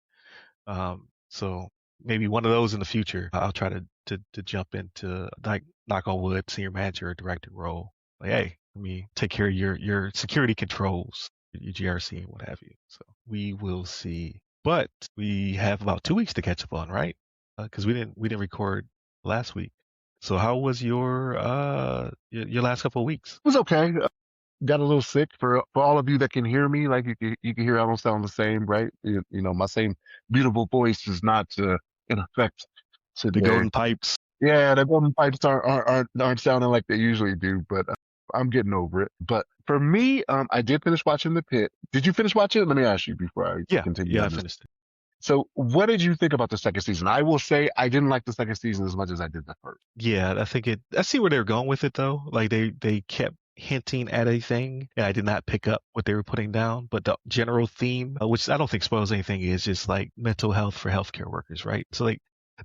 So maybe one of those in the future, I'll try to jump into, like, knock on wood, senior manager or director role. Like, hey, let me take care of your security controls, your GRC and what have you. So we will see. But we have about 2 weeks to catch up on, right? Because we didn't record last week. So how was your last couple of weeks? It was okay. Got a little sick for all of you that can hear me. Like you can hear I don't sound the same, right? My same beautiful voice is not in effect The today. golden pipes. Yeah, the golden pipes aren't sounding like they usually do, but I'm getting over it. But for me, I did finish watching The Pit. Did you finish watching it? Let me ask you before I Yeah, continue yeah, I down this. finished it. So, what did you think about the second season? I will say I didn't like the second season as much as I did the first. Yeah, I see where they're going with it though. Like they kept hinting at anything, and I did not pick up what they were putting down. But the general theme, which I don't think spoils anything, is just like mental health for healthcare workers, right? So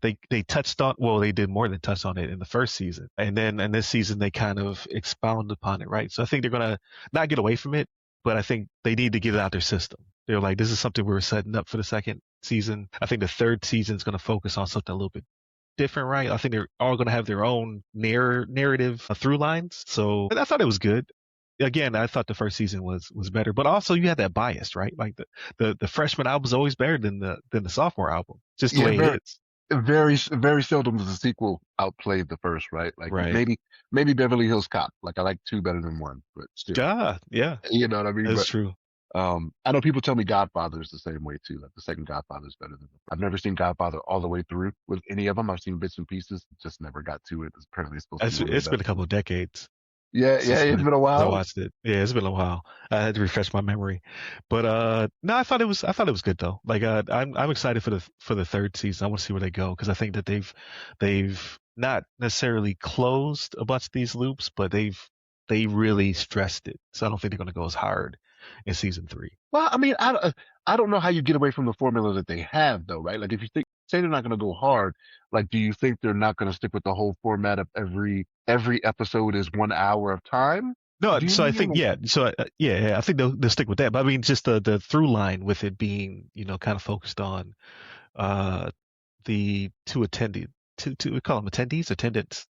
they touched on, well, they did more than touch on it in the first season, and then in this season they kind of expound upon it, right? So I think they're gonna not get away from it, but I think they need to get it out their system. They're like, this is something we were setting up for the second season. I think the third season is going to focus on something a little bit different, right? I think they're all going to have their own narrative through lines. So I thought it was good. Again, I thought the first season was better, but also you had that bias, right? Like the freshman album is always better than the sophomore album, just the Yeah, way it is, very seldom does a sequel outplay the first, right? Like right? maybe Beverly Hills Cop. Like I like two better than one, but still, Yeah, yeah, you know what I mean? that's But true. I know people tell me Godfather is the same way too. Like the second Godfather is better than the. I've never seen Godfather all the way through with any of them. I've seen bits and pieces, just never got to it. It's apparently supposed to be one of the It's been best a couple ones. of decades Yeah, since it's been a I while. watched it. Yeah, it's been a while. I had to refresh my memory, but no, I thought it was good though. Like I'm excited for the third season. I want to see where they go because I think that they've not necessarily closed a bunch of these loops, but they really stressed it. So I don't think they're going to go as hard in season three. Well, I mean, I don't know how you get away from the formula that they have though, right? Like if you think say they're not going to go hard, like do you think they're not going to stick with the whole format of every episode is 1 hour of time? No, Do you so I mean think like yeah, so yeah, I think they'll stick with that. But I mean, just the through line with it being kind of focused on uh the two attending two we call them attendees attendants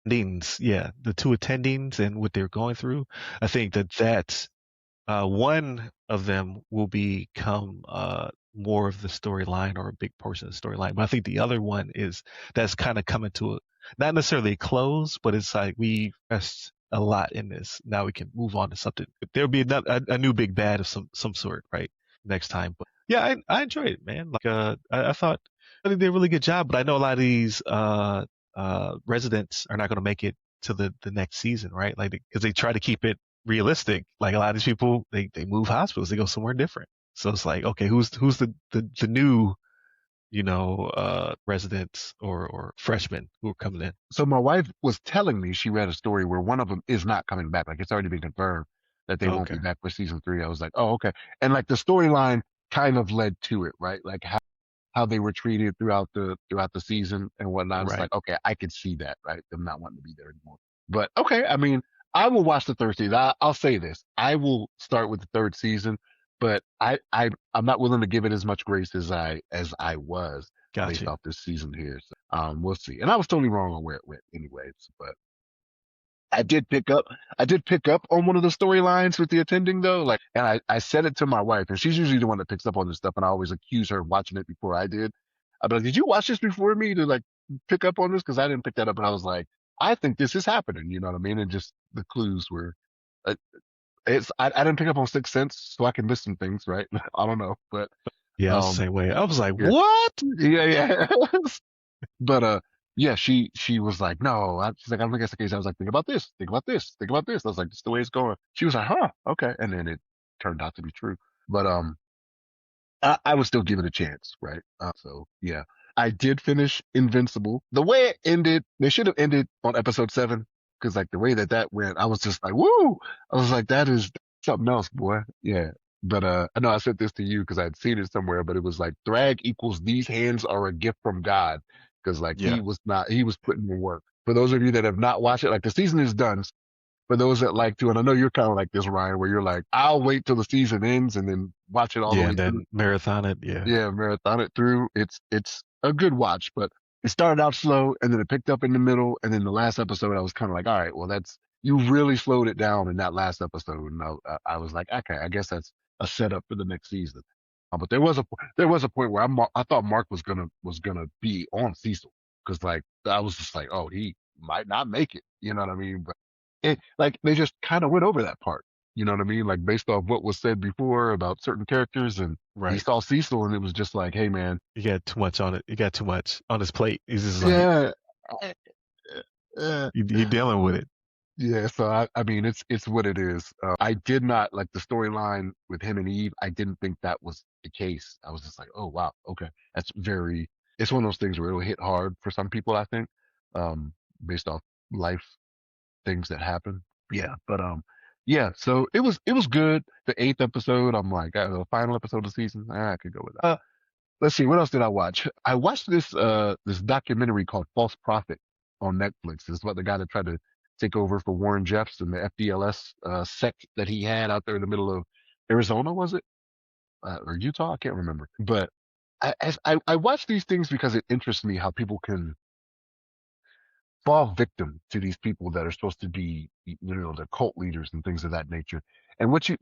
attendings, yeah, the two attendings and what they're going through. I think that one of them will become more of the storyline or a big portion of the storyline. But I think the other one is that's kind of coming to a not necessarily a close, but it's like we invest a lot in this. Now we can move on to something. There'll be a new big bad of some sort, right? Next time. But yeah, I enjoyed it, man. Like I thought they did a really good job, but I know a lot of these residents are not going to make it to the next season, right? Like because they try to keep it realistic. Like a lot of these people, they move hospitals, they go somewhere different. So it's like, okay, who's the new, residents or freshmen who are coming in? so my wife was telling me she read a story where one of them is not coming back. Like it's already been confirmed that they won't be Okay, back for season three. I was like, oh, okay. And like the storyline kind of led to it, right? Like how they were treated throughout the season and whatnot. It's right, like, okay, I could see that, right? Them not wanting to be there anymore. But okay, I mean, I will watch the third season. I'll say this. I will start with the third season, but I'm not willing to give it as much grace as I was got based you. off this season here. So we'll see. And I was totally wrong on where it went anyways, but I did pick up I did pick up on one of the storylines with the attending though. Like and I said it to my wife, and she's usually the one that picks up on this stuff, and I always accuse her of watching it before I did. I'd be like, did you watch this before me to like pick up on this? Because I didn't pick that up, and I was like, I think this is happening, you know what I mean? And just the clues were uh, I didn't pick up on Sixth Sense, so I can miss some things, right? I don't know. But Yeah, I was the um same way. I was like, yeah. what? Yeah. But yeah, she was like, no. She's like, I don't think that's the case. I was like, think about this, think about this, think about this. I was like, this is the way it's going. She was like, huh, okay. And then it turned out to be true. But I would still give it a chance, right? So yeah, I did finish Invincible. The way it ended, they should have ended on episode 7 because like the way that went, I was just like, woo! I was like, that is something else, boy. Yeah. But I know I sent this to you because I'd seen it somewhere, but it was like Thrag equals these hands are a gift from God because like Yeah, he was putting in work. For those of you that have not watched it, like the season is done. For those that like to, and I know you're kind of like this, Ryan, where you're like, I'll wait till the season ends and then watch it all the yeah, way and through. then marathon it. Yeah, Yeah, marathon it through. It's a good watch, but it started out slow and then it picked up in the middle, and then the last episode I was kind of like, all right, well that's you really slowed it down in that last episode, and I was like, okay, I guess that's a setup for the next season. But there was a point where I thought Mark was gonna be on Cecil because like I was just like, oh, he might not make it, you know what I mean? But it like they just kind of went over that part, you know what I mean? Like based off what was said before about certain characters, and he right. saw Cecil and it was just like, hey man, You got too much on it. You got too much on his plate. He's just like yeah, uh, you dealing with it. yeah. So I mean, it's what it is. I did not like the storyline with him and Eve. I didn't think that was the case. I was just like, oh wow, okay, that's very. It's one of those things where it'll hit hard for some people. I think, based off life things that happen. Yeah, but yeah. So it was good. The eighth episode, I'm like, the final episode of the season, I could go with that. Let's see, what else did I watch? I watched this documentary called False Prophet on Netflix. It's about the guy that tried to take over for Warren Jeffs and the FDLS sect that he had out there in the middle of Arizona, was it? Or Utah? I can't remember. But I watch these things because it interests me how people can fall victim to these people that are supposed to be, the cult leaders and things of that nature. And what you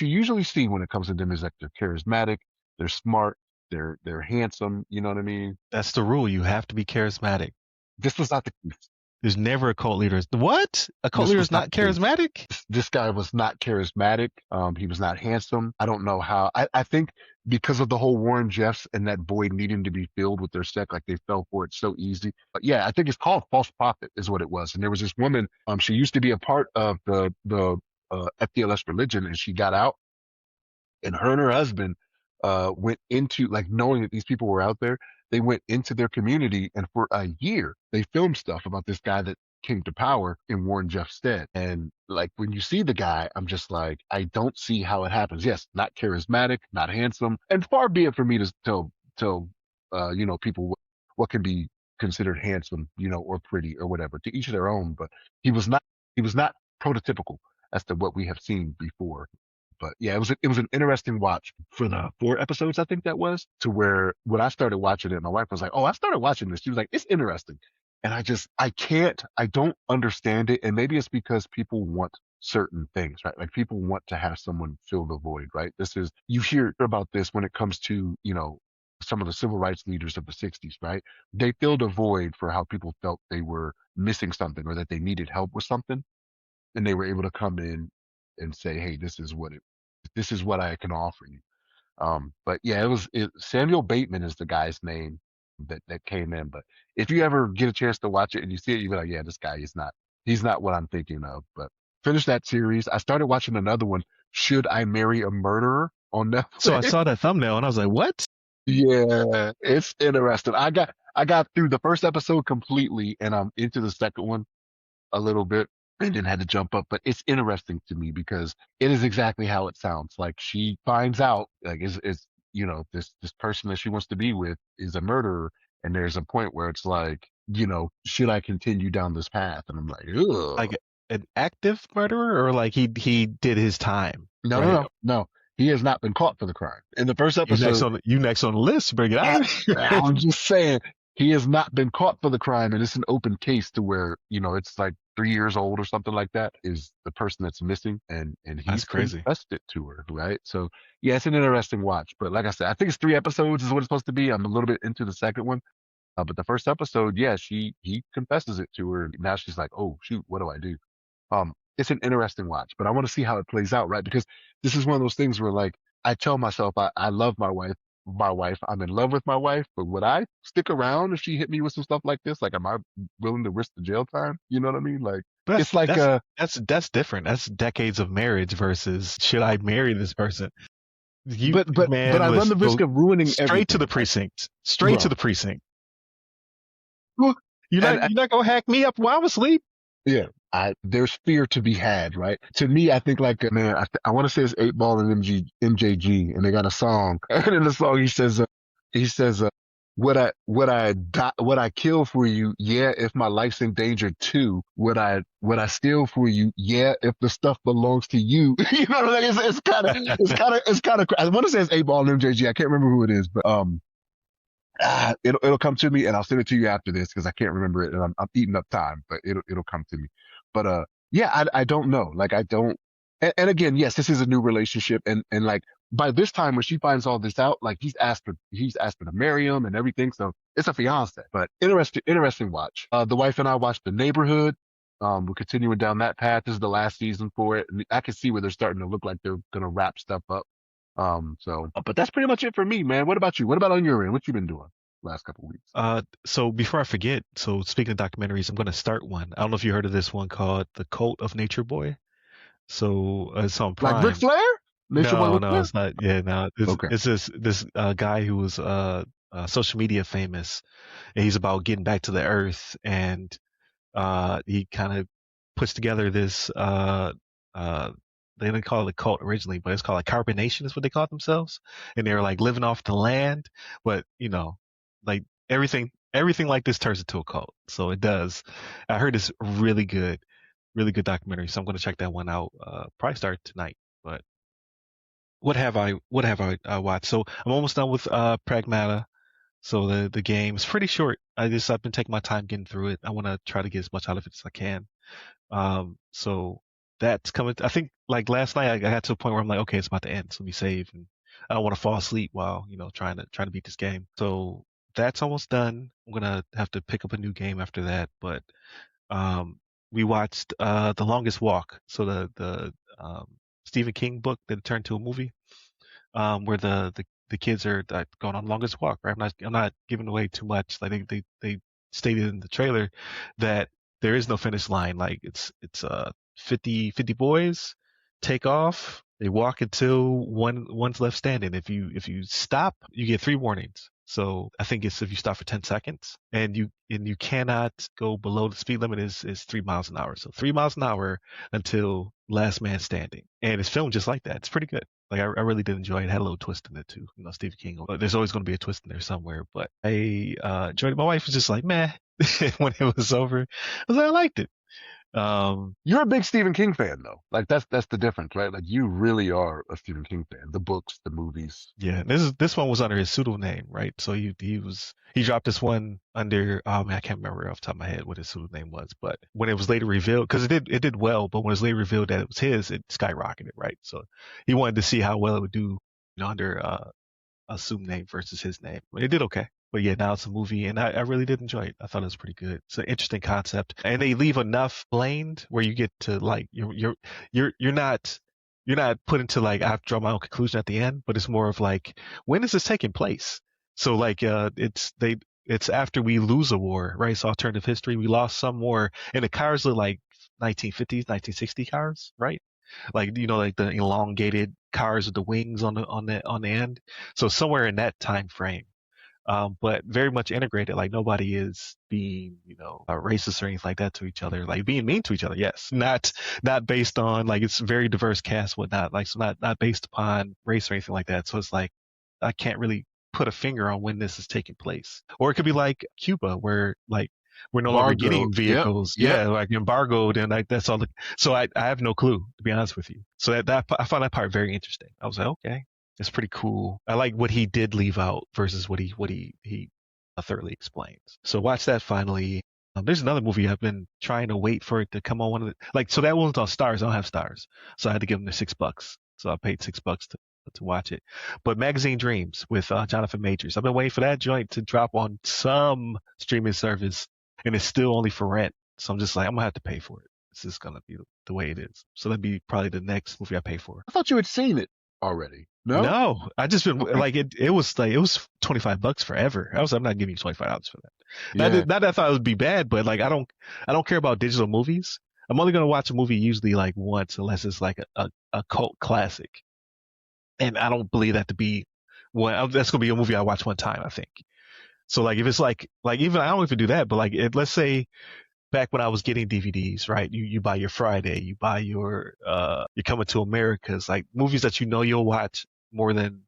usually see when it comes to them is that they're charismatic, they're smart, they're handsome. You know what I mean? That's the rule. You have to be charismatic. This was not the case. There's never a cult leader. What? A cult This leader was is not not the case. charismatic? This guy was not charismatic. He was not handsome. I don't know how. I think because of the whole Warren Jeffs and that void needing to be filled with their sect, like they fell for it so easy. But yeah, I think it's called False Prophet is what it was. And there was this woman. She used to be a part of the FDLS religion, and she got out, and her and her husband went into, like, knowing that these people were out there, they went into their community, and for a year they filmed stuff about this guy that came to power in Warren Jeff's stead. And like when you see the guy, I'm just like, I don't see how it happens. Yes, not charismatic, not handsome, and far be it for me to tell people what can be considered handsome, or pretty or whatever. To each their own. But he was not he was not prototypical as to what we have seen before. But yeah, it was an interesting watch for the 4 episodes, I think that was, to where when I started watching it, my wife was like, "Oh, I started watching this." She was like, "It's interesting," and I don't understand it, and maybe it's because people want certain things, right? Like people want to have someone fill the void, right? You hear about this when it comes to some of the civil rights leaders of the '60s, right? They filled a void for how people felt they were missing something or that they needed help with something, and they were able to come in and say, "Hey, this is what I can offer you." But yeah, Samuel Bateman is the guy's name that came in. But if you ever get a chance to watch it and you see it, you'll be like, "Yeah, this guy is not. He's not what I'm thinking of." But finish that series. I started watching another one. Should I Marry a Murderer on So I Netflix? saw that thumbnail and I was like, what? Yeah, it's interesting. I got through the first episode completely, and I'm into the second one a little bit and then had to jump up. But it's interesting to me because it is exactly how it sounds. Like she finds out, like, this person that she wants to be with is a murderer, and there's a point where it's like, should I continue down this path? And I'm like, ugh. Like an active murderer or like he did his time, No, no, right? no, no. He has not been caught for the crime. In the first episode, You next on the list. Bring it yeah, on. I'm just saying he has not been caught for the crime, and it's an open case to where it's like 3 years old or something like that is the person that's missing, and That's he's crazy. confessed it to her, right? So yeah, it's an interesting watch. But like I said, I think it's 3 episodes is what it's supposed to be. I'm a little bit into the second one, but the first episode, yeah, he confesses it to her. Now she's like, oh shoot, what do I do? It's an interesting watch, but I want to see how it plays out, right? Because this is one of those things where, like, I tell myself I love my wife, I'm in love with my wife, but would I stick around if she hit me with some stuff like this? Like, am I willing to risk the jail time? You know what I mean? Like, But it's like, that's different. That's decades of marriage versus should I marry this person? You but man, I run let's the risk go of ruining straight to the everything, like, precinct. Straight to bro. the precinct. Look, You're not and you're not gonna hack me up while I'm asleep. yeah, there's fear to be had, right? To me, I think, like, man, I want to say it's 8 Ball and MJG, and they got a song, and in the song he says, would I kill for you? Yeah, if my life's in danger too. Would I steal for you? Yeah, if the stuff belongs to you. You know what I mean? It's kind of. I want to say it's 8 Ball and MJG. I can't remember who it is, but it'll come to me, and I'll send it to you after this because I can't remember it, and I'm eating up time, but it'll come to me. But yeah, I don't know. Like, I don't. And again, yes, this is a new relationship, and like, by this time when she finds all this out, like, he's asked her to marry him and everything, so it's a fiance. But interesting watch. The wife and I watched The Neighborhood. We're continuing down that path. This is the last season for it, and I can see where they're starting to look like they're gonna wrap stuff up. But that's pretty much it for me, man. What about you? What about on your end? What you been doing last couple of weeks? So before I forget, so speaking of documentaries, I'm gonna start one. I don't know if you heard of this one called The Cult of Nature Boy. So it's on Like Ric Prime. Flair? Nature Boy No, Ric no, Flair? it's not. Yeah, no, Okay. it's this guy who was social media famous, and he's about getting back to the earth, and he kind of puts together this uh they didn't call it a cult originally, but it's called like carbonation is what they call themselves. And they're like living off the land, but like everything like this turns into a cult. So it does. I heard it's really good documentary. So I'm gonna check that one out. Probably start tonight. But what have I watched? So I'm almost done with Pragmata. So the game is pretty short. I've been taking my time getting through it. I want to try to get as much out of it as I can. So that's coming. I think like last night I got to a point where I'm like, okay, it's about to end. So let me save, and I don't want to fall asleep while trying to beat this game. So that's almost done. I'm gonna have to pick up a new game after that. But um, we watched The Longest Walk. So the Stephen King book that turned to a movie, where the kids are going on the longest walk, right? I'm not giving away too much. Like they stated in the trailer that there is no finish line. Like it's 50 boys take off. They walk until one's left standing. If you stop, you get 3 warnings. So I think it's if you stop for 10 seconds and you cannot go below the speed limit is 3 miles an hour. So 3 miles an hour until last man standing. And it's filmed just like that. It's pretty good. Like I really did enjoy it. It had a little twist in it too. Stephen King. There's always going to be a twist in there somewhere. But I enjoyed it. My wife was just like, meh, when it was over. I was like, I liked it. You're a big Stephen King fan, though. Like that's the difference, right? Like you really are a Stephen King fan. The books, the movies. yeah, this one was under his pseudonym, right? So he dropped this one under man, I can't remember off the top of my head what his pseudonym was, but when it was later revealed, because it did well, but when it was later revealed that it was his, it skyrocketed, right? So he wanted to see how well it would do, under assumed name versus his name. But it did okay. But yeah, now it's a movie, and I really did enjoy it. I thought it was pretty good. It's an interesting concept, and they leave enough blamed where you get to like you're not put into like I have to draw my own conclusion at the end, but it's more of like when is this taking place? So like it's after we lose a war, right? So alternative history, we lost some war, and the cars look like 1950s, 1960 cars, right? Like like the elongated cars with the wings on the end. So somewhere in that time frame, but very much integrated. Like nobody is being, racist or anything like that to each other. Like being mean to each other, yes. Not based on like it's very diverse cast, whatnot. Like so not based upon race or anything like that. So it's like I can't really put a finger on when this is taking place. Or it could be like Cuba, where like we're no longer Vargo. getting Yep. vehicles, Yep. yeah, like embargoed, and like that's all. So I have no clue to be honest with you. So that I found that part very interesting. I was like, okay, it's pretty cool. I like what he did leave out versus what he thoroughly explains. So watch that finally. There's another movie I've been trying to wait for it to come on one of the like. So that one's on Stars. I don't have Stars, so I had to give them the $6. So I paid $6 to watch it. But Magazine Dreams with Jonathan Majors. I've been waiting for that joint to drop on some streaming service, and it's still only for rent. So I'm just like, I'm gonna have to pay for it. This is gonna be the way it is. So that'd be probably the next movie I pay for. I thought you had seen it already. No? No, I just been Okay. like it was $25 forever. I'm not giving you $25 for that. Yeah. Not that I thought it would be bad, but like I don't care about digital movies. I'm only gonna watch a movie usually like once unless it's like a cult classic. And I don't believe that to be one that's gonna be a movie I watch one time, I think. So like if it's like even I don't even do that, but like let's say back when I was getting DVDs, right? You buy your Friday, you buy your Coming to Americas, like movies that you'll watch more than,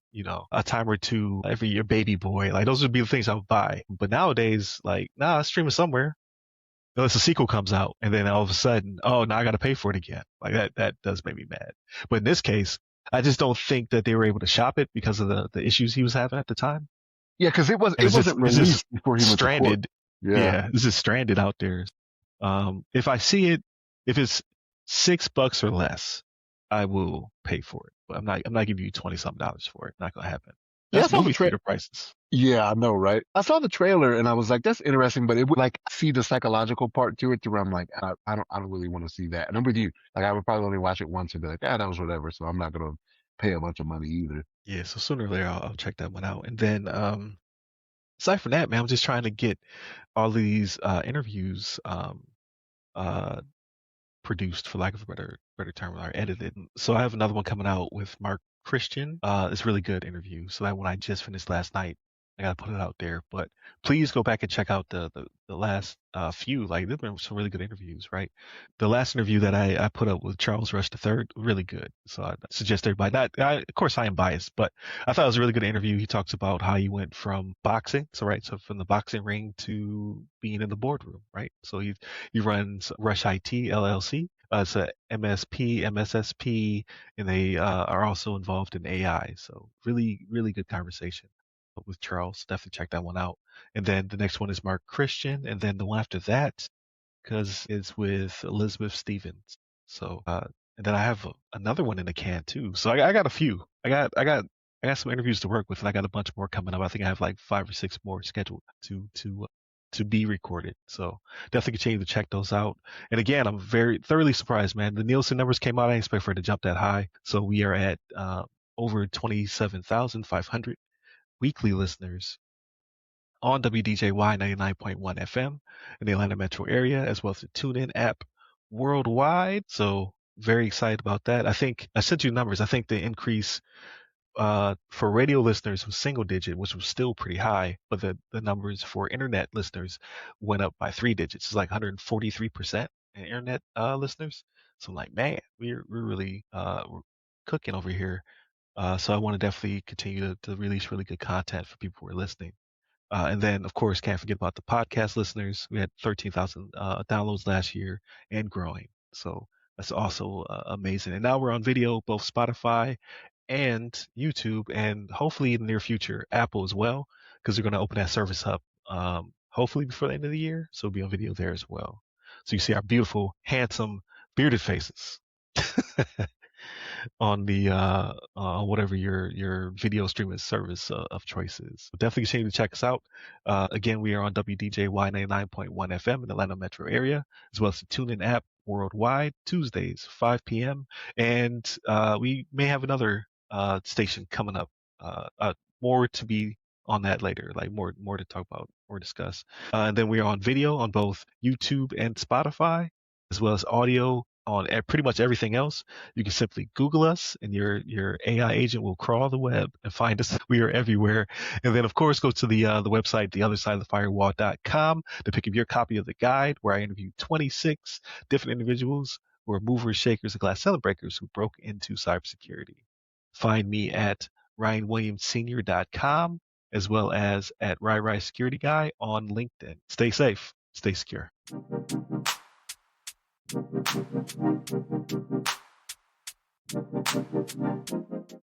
a time or two every year, Baby Boy. Like those would be the things I would buy. But nowadays, like, nah, it's streaming somewhere. Unless a sequel comes out and then all of a sudden, oh, now I got to pay for it again. Like that does make me mad. But in this case, I just don't think that they were able to shop it because of the issues he was having at the time. Yeah, because it was And it it's just wasn't it's just released before he went to court. stranded. Yeah. Yeah, this is stranded out there. If I see it, if it's $6 or less, I will pay for it. But I'm not giving you 20 something dollars for it. Not gonna happen. Yeah, I That's saw the movie tra theater prices. Yeah, I know, right? I saw the trailer and I was like, that's interesting, but it would like see the psychological part to it to where I'm like, I don't really want to see that. And I'm with you. Like I would probably only watch it once and be like, ah, that was whatever. So I'm not gonna pay a bunch of money either. Yeah, so sooner or later I'll check that one out. And then aside from that, man, I'm just trying to get all these interviews uh produced for lack of a better term or edited. So I have another one coming out with Mark Christian. It's a really good interview. So that one I just finished last night. I gotta put it out there. But please go back and check out the last few. Like there've been some really good interviews, right? The last interview that I put up with Charles Rush III, really good. So I suggest everybody. Of course, I am biased, but I thought it was a really good interview. He talks about how he went from boxing, so from the boxing ring to being in the boardroom, right? So he runs Rush IT LLC. It's a MSP, MSSP, and they are also involved in AI. So really, really good conversation with Charles. Definitely check that one out. And then the next one is Mark Christian, and then the one after that, because it's with Elizabeth Stevens. So, and then I have another one in the can too. So I got a few. I got some interviews to work with, and I got a bunch more coming up. I think I have like 5 or 6 more scheduled to be recorded. So definitely continue to check those out. And again, I'm very thoroughly surprised, man. The Nielsen numbers came out. I didn't expect for it to jump that high. So we are at over 27,500 weekly listeners on WDJY 99.1 FM in the Atlanta metro area, as well as the TuneIn app worldwide. So very excited about that. I think I sent you numbers. I think the increase for radio listeners was single digit, which was still pretty high, but the numbers for internet listeners went up by 3 digits. It's like 143% in internet listeners. So I'm like, man, we're really we're cooking over here. So I want to definitely continue to release really good content for people who are listening. And then, of course, can't forget about the podcast listeners. We had 13,000 downloads last year and growing. So that's also amazing. And now we're on video, both Spotify and YouTube, and hopefully in the near future, Apple as well, because they're going to open that service up hopefully before the end of the year. So it'll be on video there as well. So you see our beautiful, handsome, bearded faces. On the whatever your video streaming service of choice is. So definitely continue to check us out. Again, we are on WDJY 99.1 FM in the Atlanta metro area, as well as the TuneIn app worldwide, Tuesdays, 5 p.m. And we may have another station coming up. More to be on that later, like more to talk about or discuss. And then we are on video on both YouTube and Spotify, as well as audio on pretty much everything else. You can simply Google us, and your AI agent will crawl the web and find us. We are everywhere. And then, of course, go to the website, theothersideofthefirewall.com, to pick up your copy of the guide, where I interviewed 26 different individuals who are movers, shakers, and glass celebreakers who broke into cybersecurity. Find me at ryanwilliamssenior.com, as well as at Rai Security Guy on LinkedIn. Stay safe, stay secure.